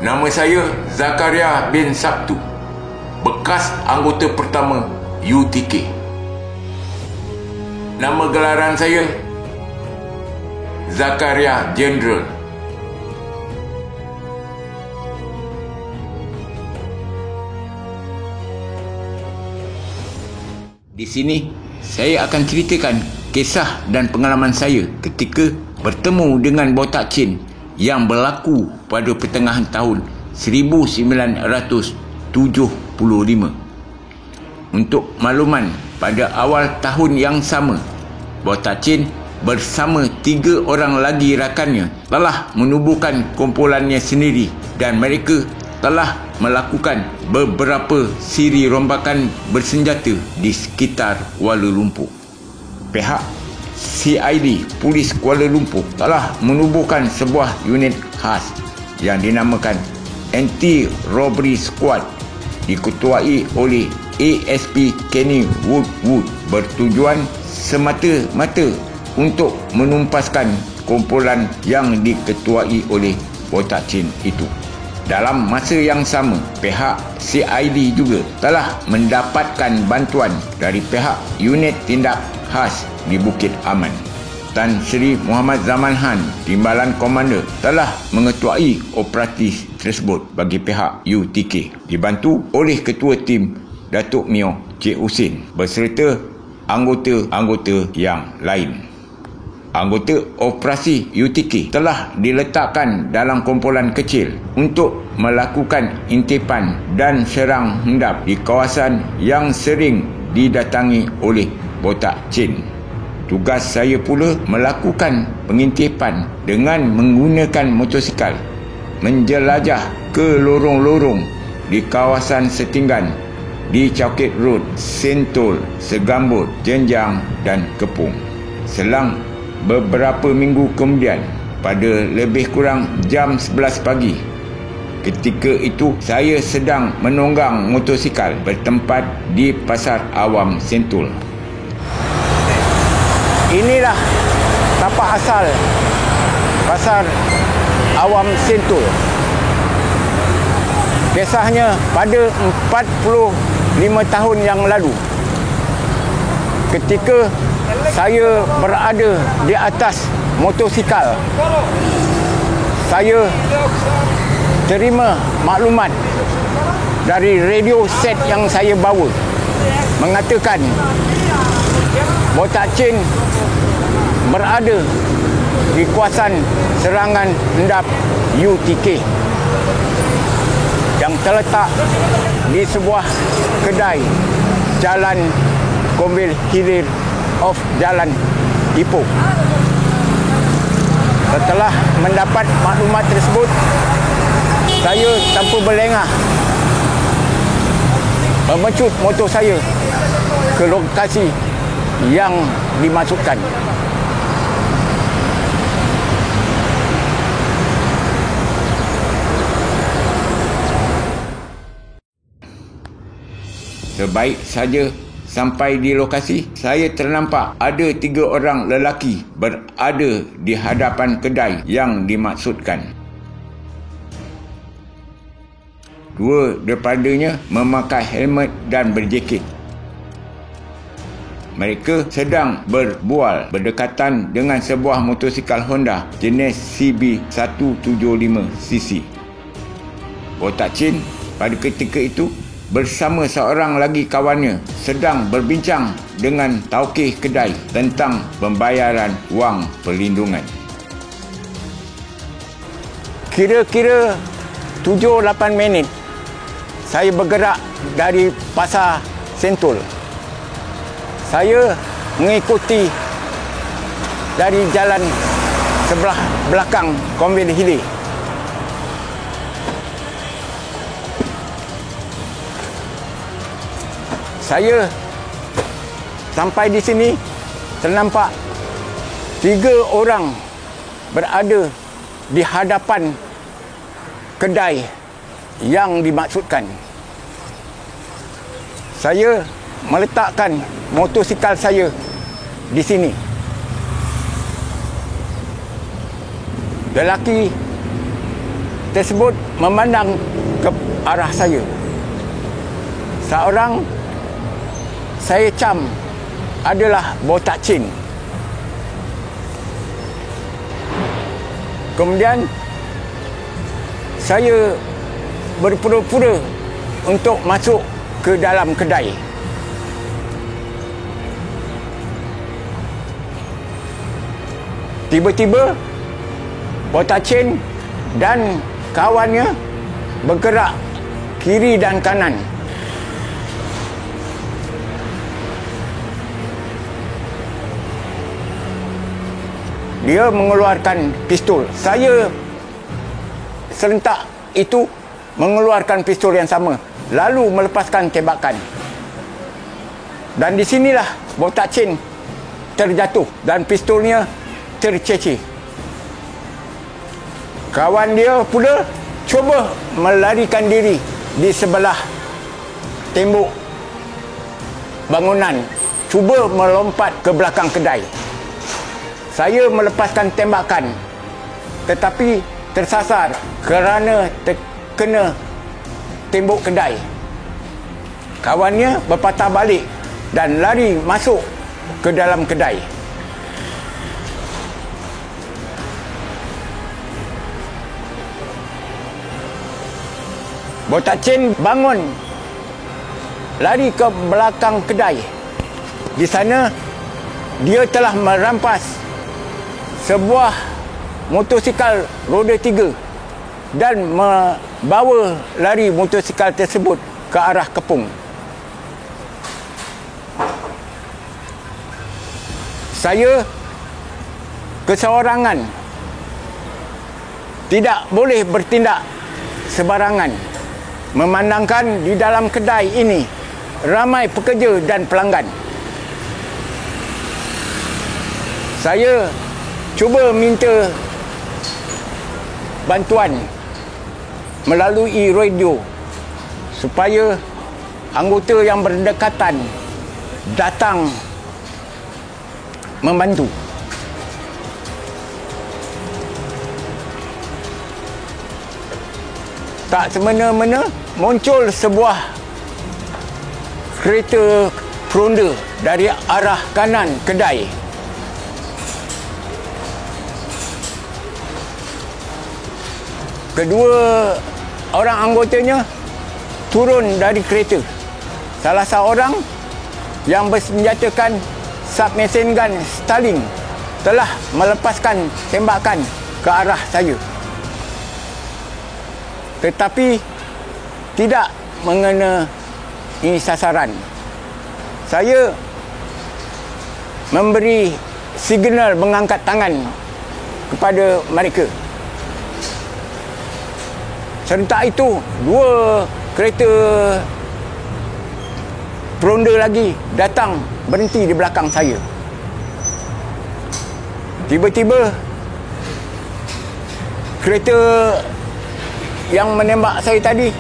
Nama saya Zakaria bin Sabtu, bekas anggota pertama UTK. Nama gelaran saya Zakaria General. Di sini saya akan ceritakan kisah dan pengalaman saya ketika bertemu dengan Botak Chin yang berlaku pada pertengahan tahun 1975. Untuk makluman, pada awal tahun yang sama, Botak Chin bersama 3 orang lagi rakannya telah menubuhkan kumpulannya sendiri dan mereka telah melakukan beberapa siri rombakan bersenjata di sekitar Kuala Lumpur. Pihak CID Polis Kuala Lumpur telah menubuhkan sebuah unit khas yang dinamakan Anti-Robbery Squad diketuai oleh ASP Kenny Woodwood bertujuan semata-mata untuk menumpaskan kumpulan yang diketuai oleh Botak Chin itu. Dalam masa yang sama, pihak CID juga telah mendapatkan bantuan dari pihak unit tindak khas di Bukit Aman. Tan Sri Muhammad Zaman Han, Timbalan Komander, telah mengetuai operasi tersebut bagi pihak UTK, dibantu oleh Ketua Tim Datuk Mio Cik Husin beserta anggota-anggota yang lain. Anggota operasi UTK telah diletakkan dalam kumpulan kecil untuk melakukan intipan dan serang hendap di kawasan yang sering didatangi oleh Botak Chin. Tugas saya pula melakukan pengintipan dengan menggunakan motosikal, menjelajah ke lorong-lorong di kawasan setinggan di Cawkit Road, Sentul, Segambut, Jenjang dan Kepung. Selang beberapa minggu kemudian, pada lebih kurang jam 11 pagi, ketika itu saya sedang menunggang motosikal bertempat di Pasar Awam Sentul. Inilah tapak asal Pasar Awam Sentul. Kisahnya pada 45 tahun yang lalu, ketika saya berada di atas motosikal, saya terima maklumat dari radio set yang saya bawa mengatakan Botak Chin berada di kawasan serangan hendap UTK yang terletak di sebuah kedai Jalan Kombil Hilir of Jalan Ipoh. Setelah mendapat maklumat tersebut, saya tanpa berlengah memecut motor saya ke lokasi yang dimaksudkan. Sebaik saja sampai di lokasi, saya ternampak ada 3 orang lelaki berada di hadapan kedai yang dimaksudkan. 2 daripadanya memakai helmet dan berjakit. Mereka sedang berbual berdekatan dengan sebuah motosikal Honda jenis CB175cc. Botak Chin pada ketika itu bersama seorang lagi kawannya sedang berbincang dengan taukih kedai tentang pembayaran wang perlindungan. Kira-kira 7-8 minit saya bergerak dari Pasar Sentul. Saya mengikuti dari jalan sebelah belakang Kombil Hilir. Saya sampai di sini, ternampak 3 orang berada di hadapan kedai yang dimaksudkan. Saya meletakkan motosikal saya di sini. Lelaki tersebut memandang ke arah saya. Seorang saya cam adalah Botak Chin. Kemudian saya berpura-pura untuk masuk ke dalam kedai. Tiba-tiba Botak Chin dan kawannya bergerak kiri dan kanan. Dia mengeluarkan pistol. Saya serentak itu mengeluarkan pistol yang sama, lalu melepaskan tembakan. Dan di sinilah Botak Chin terjatuh dan pistolnya terceceh. Kawan dia pula cuba melarikan diri di sebelah tembok bangunan, cuba melompat ke belakang kedai. Saya melepaskan tembakan, tetapi tersasar kerana terkena tembok kedai. Kawannya berpatah balik dan lari masuk ke dalam kedai. Botak Chin bangun, lari ke belakang kedai. Di sana, dia telah merampas sebuah motosikal roda 3 dan membawa lari motosikal tersebut ke arah kepung. Saya keseorangan, tidak boleh bertindak sebarangan, memandangkan di dalam kedai ini ramai pekerja dan pelanggan. Saya cuba minta bantuan melalui radio supaya anggota yang berdekatan datang membantu. Tak semena-mena muncul sebuah kereta peronda dari arah kanan kedai. Kedua orang anggotanya turun dari kereta. Salah seorang yang bersenjatakan submachine gun Stalin telah melepaskan tembakan ke arah saya, tetapi tidak mengenai sasaran. Saya memberi signal mengangkat tangan kepada mereka. Serentak itu, dua kereta peronda lagi datang berhenti di belakang saya. Tiba-tiba, kereta yang menembak saya tadi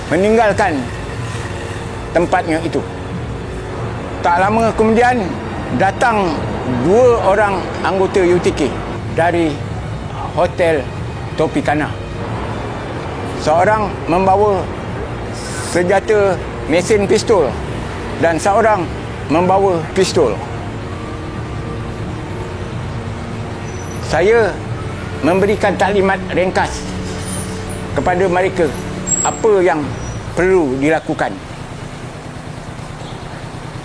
meninggalkan tempatnya itu. Tak lama kemudian, datang dua orang anggota UTK dari Hotel Tropicana. Seorang membawa senjata mesin pistol dan seorang membawa pistol. Saya memberikan taklimat ringkas kepada mereka apa yang perlu dilakukan.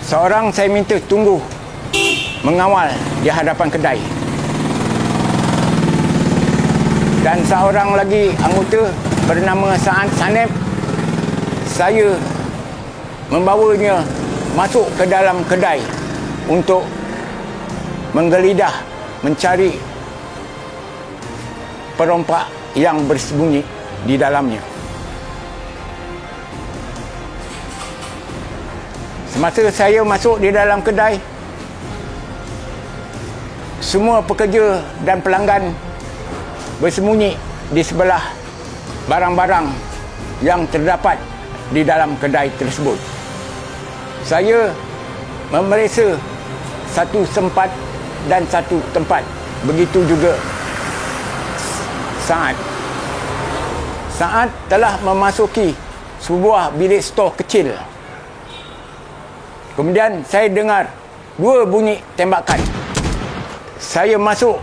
Seorang saya minta tunggu mengawal di hadapan kedai. Dan seorang lagi anggota bernama Sa'ad Sanep, saya membawanya masuk ke dalam kedai untuk menggelidah mencari perompak yang bersembunyi di dalamnya. Semasa saya masuk di dalam kedai, semua pekerja dan pelanggan bersembunyi di sebelah barang-barang yang terdapat di dalam kedai tersebut. Saya memeriksa satu tempat dan satu tempat. Begitu juga Sa'ad. saat telah memasuki sebuah bilik stor kecil. Kemudian saya dengar 2 bunyi tembakan. Saya masuk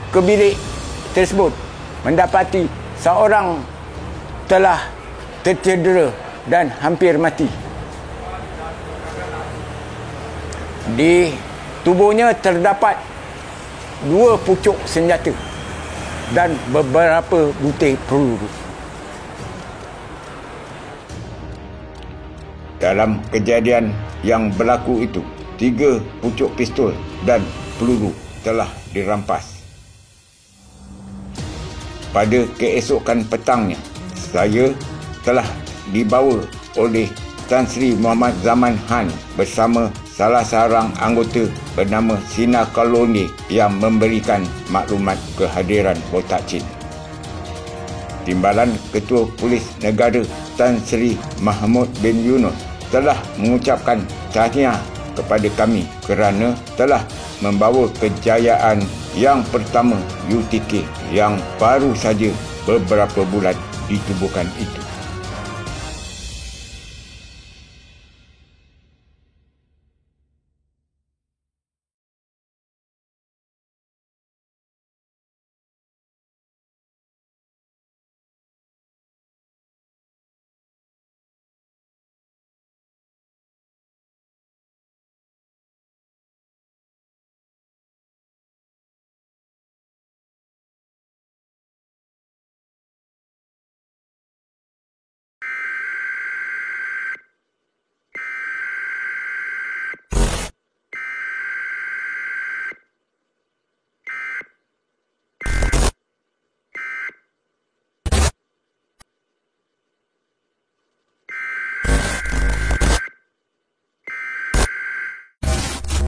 ke bilik tersebut, mendapati seorang telah tercedera dan hampir mati. Di tubuhnya terdapat 2 pucuk senjata dan beberapa butir peluru. Dalam kejadian yang berlaku itu, 3 pucuk pistol dan peluru telah dirampas. Pada keesokan petangnya, saya telah dibawa oleh Tan Sri Muhammad Zaman Han bersama salah seorang anggota bernama Sina Kalonde yang memberikan maklumat kehadiran Botak Chin. Timbalan Ketua Polis Negara Tan Sri Mahmud bin Yunus telah mengucapkan tahniah kepada kami kerana telah membawa kejayaan yang pertama UTK yang baru saja beberapa bulan ditubuhkan itu.